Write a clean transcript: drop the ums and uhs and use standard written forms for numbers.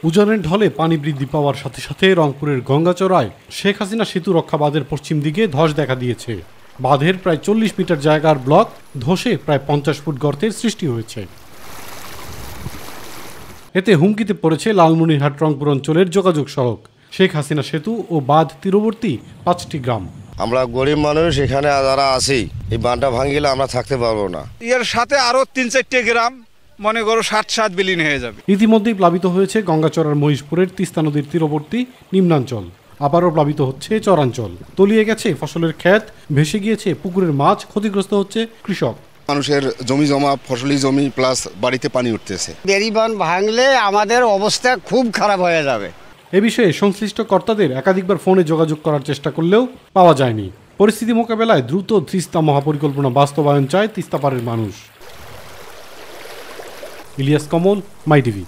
উজানের ঢলে পানি বৃদ্ধি পাওয়ার সাথে সাথে রংপুরের গঙ্গাচড়ায় শেখ হাসিনা সেতু রক্ষা বাঁধের পশ্চিম দিকে ধস দেখা দিয়েছে। বাঁধের প্রায় 40 মিটার জায়গার ব্লক ধসে প্রায় 50 ফুট গর্তের সৃষ্টি হয়েছে। এতে হুমকিতে পড়েছে লালমনিরহাট রংপুর অঞ্চলের যোগাযোগ সড়ক, শেখ হাসিনা সেতু ও বাঁধ তীরবর্তী 5টি গ্রাম। আমরা গরিব মানুষ, এখানে যারা আছি এই বাঁধটা ভাঙিলে আমরা থাকতে পারবো না। এর সাথে আরো 3-4টে গ্রাম মনে করো 60 বিলীন হয়ে যাবে। ইতিমধ্যেই প্লাবিত হয়েছে গঙ্গাচড়ার মহিষপুরের তিস্তা নদীর তীরবর্তী নিম্নাঞ্চল, আবারও প্লাবিত হচ্ছে চরাঞ্চল। তলিয়ে গেছে ফসলের ক্ষেত, ভেসে গিয়েছে পুকুরের মাছ, ক্ষতিগ্রস্ত হচ্ছে কৃষক। মানুষের জমি জমা, ফসলি জমি প্লাস বাড়িতে পানি উঠতেছে। বেড়িবাঁধ ভাঙলে আমাদের অবস্থা খুব খারাপ হয়ে যাবে। এ বিষয়ে সংশ্লিষ্ট কর্তাদের একাধিকবার ফোনে যোগাযোগ করার চেষ্টা করলেও পাওয়া যায়নি। পরিস্থিতি মোকাবেলায় দ্রুত তিস্তা মহাপরিকল্পনা বাস্তবায়ন চায় তিস্তাপাড়ের মানুষ। ইলিয়াস কমল, মাই টিভি।